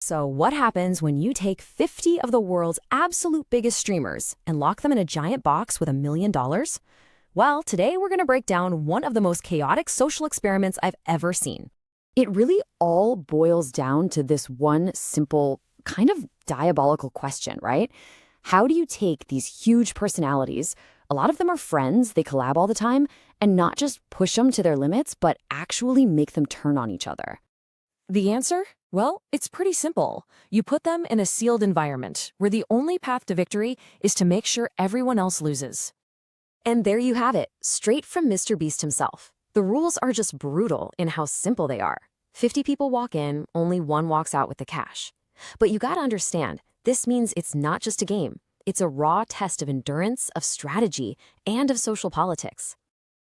So, what happens when you take 50 of the world's absolute biggest streamers and lock them in a giant box with $1 million? Well, today we're going to break down one of the most chaotic social experiments I've ever seen. It really all boils down to this one simple, kind of diabolical question, right? How do you take these huge personalities, a lot of them are friends, they collab all the time, and not just push them to their limits, but actually make them turn on each other? The answer? Well, it's pretty simple. You put them in a sealed environment where the only path to victory is to make sure everyone else loses. And there you have it, straight from Mr. Beast himself. The rules are just brutal in how simple they are. 50 people walk in, only one walks out with the cash. But you gotta understand, this means it's not just a game. It's a raw test of endurance, of strategy, and of social politics.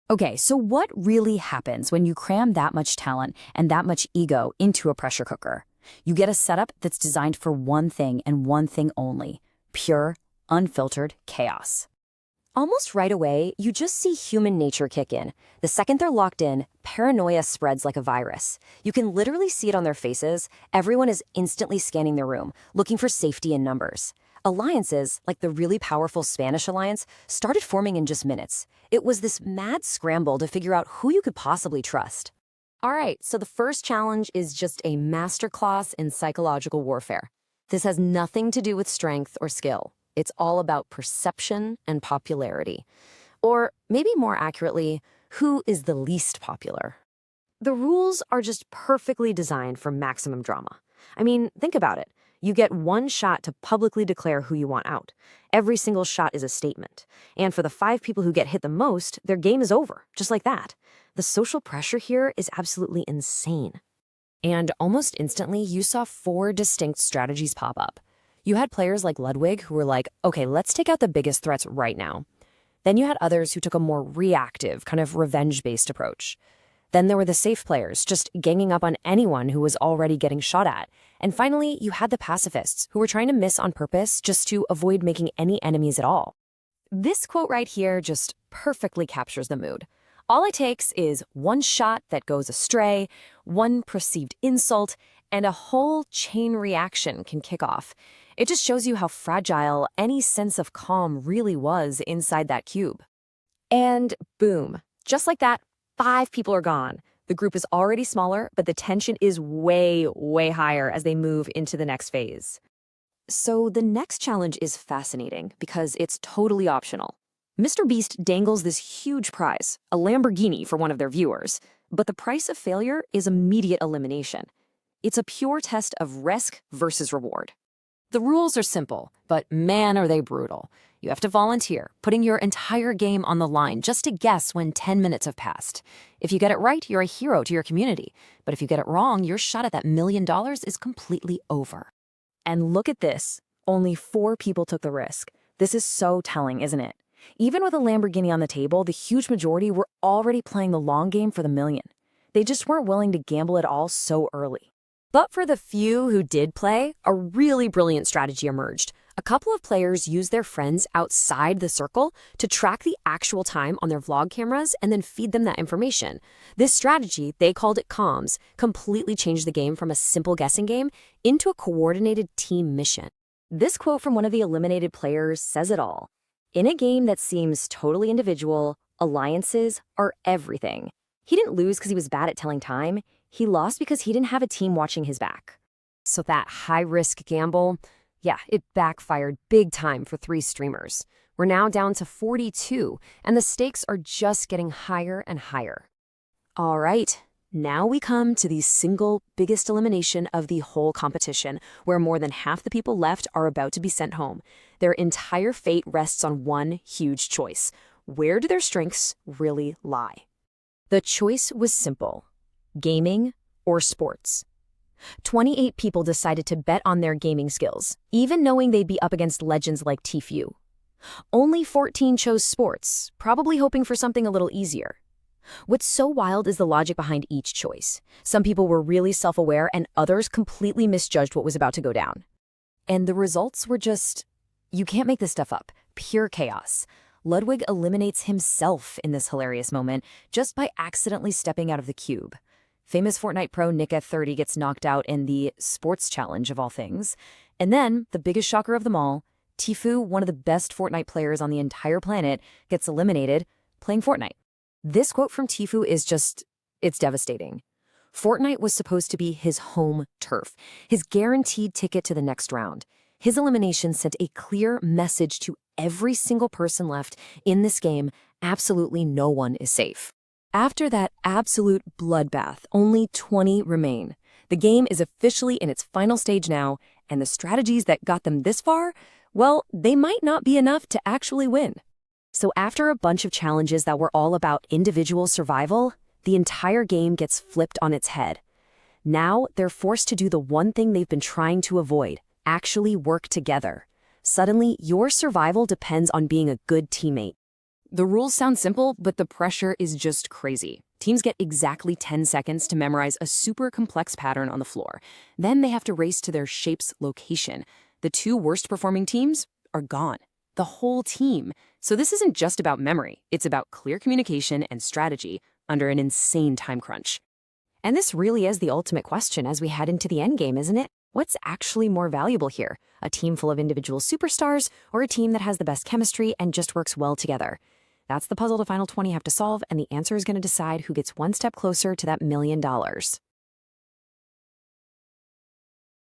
Okay, so what really happens when you cram that much talent and that much ego into a pressure cooker? You get a setup that's designed for one thing and one thing only: pure, unfiltered chaos. Almost right away, you just see human nature kick in. The second they're locked in, paranoia spreads like a virus. You can literally see it on their faces. Everyone is instantly scanning their room, looking for safety in numbers. Alliances, like the really powerful Spanish alliance, started forming in just minutes. It was this mad scramble to figure out who you could possibly trust. All right, so the first challenge is just a masterclass in psychological warfare. This has nothing to do with strength or skill. It's all about perception and popularity. Or maybe more accurately, who is the least popular? The rules are just perfectly designed for maximum drama. I mean, think about it. You get one shot to publicly declare who you want out. Every single shot is a statement. And for the 5 people who get hit the most, their game is over, just like that. The social pressure here is absolutely insane. And almost instantly, you saw 4 distinct strategies pop up. You had players like Ludwig who were like, okay, let's take out the biggest threats right now. Then you had others who took a more reactive, kind of revenge-based approach. Then there were the safe players, just ganging up on anyone who was already getting shot at. And finally, you had the pacifists, who were trying to miss on purpose just to avoid making any enemies at all. This quote right here just perfectly captures the mood. All it takes is one shot that goes astray, one perceived insult, and a whole chain reaction can kick off. It just shows you how fragile any sense of calm really was inside that cube. And boom, just like that, 5 people are gone. The group is already smaller, but the tension is way, way higher as they move into the next phase. So the next challenge is fascinating because it's totally optional. Mr. Beast dangles this huge prize, a Lamborghini for one of their viewers, but the price of failure is immediate elimination. It's a pure test of risk versus reward. The rules are simple, but man, are they brutal. You have to volunteer, putting your entire game on the line just to guess when 10 minutes have passed. If you get it right, you're a hero to your community. But if you get it wrong, your shot at that $1 million is completely over. And look at this. Only 4 people took the risk. This is so telling, isn't it? Even with a Lamborghini on the table, the huge majority were already playing the long game for the million. They just weren't willing to gamble at all so early. But for the few who did play, a really brilliant strategy emerged. A couple of players used their friends outside the circle to track the actual time on their vlog cameras and then feed them that information. This strategy, they called it comms, completely changed the game from a simple guessing game into a coordinated team mission. This quote from one of the eliminated players says it all. In a game that seems totally individual, alliances are everything. He didn't lose because he was bad at telling time. He lost because he didn't have a team watching his back. So that high-risk gamble, yeah, it backfired big time for 3 streamers. We're now down to 42, and the stakes are just getting higher and higher. All right, now we come to the single biggest elimination of the whole competition, where more than half the people left are about to be sent home. Their entire fate rests on one huge choice. Where do their strengths really lie? The choice was simple: gaming or sports. 28 people decided to bet on their gaming skills, even knowing they'd be up against legends like Tfue. Only 14 chose sports, probably hoping for something a little easier. What's so wild is the logic behind each choice. Some people were really self-aware and others completely misjudged what was about to go down. And the results were just, you can't make this stuff up, pure chaos. Ludwig eliminates himself in this hilarious moment just by accidentally stepping out of the cube. Famous Fortnite pro Nika30 gets knocked out in the sports challenge of all things. And then, the biggest shocker of them all, Tfue, one of the best Fortnite players on the entire planet, gets eliminated playing Fortnite. This quote from Tfue is it's devastating. Fortnite was supposed to be his home turf, his guaranteed ticket to the next round. His elimination sent a clear message to every single person left in this game: absolutely no one is safe. After that absolute bloodbath, only 20 remain. The game is officially in its final stage now, and the strategies that got them this far, well, they might not be enough to actually win. So after a bunch of challenges that were all about individual survival, the entire game gets flipped on its head. Now they're forced to do the one thing they've been trying to avoid: actually work together. Suddenly, your survival depends on being a good teammate. The rules sound simple, but the pressure is just crazy. Teams get exactly 10 seconds to memorize a super complex pattern on the floor. Then they have to race to their shape's location. The two worst performing teams are gone. The whole team. So this isn't just about memory. It's about clear communication and strategy under an insane time crunch. And this really is the ultimate question as we head into the endgame, isn't it? What's actually more valuable here? A team full of individual superstars, or a team that has the best chemistry and just works well together? That's the puzzle the final 20 have to solve, and the answer is going to decide who gets one step closer to that $1 million.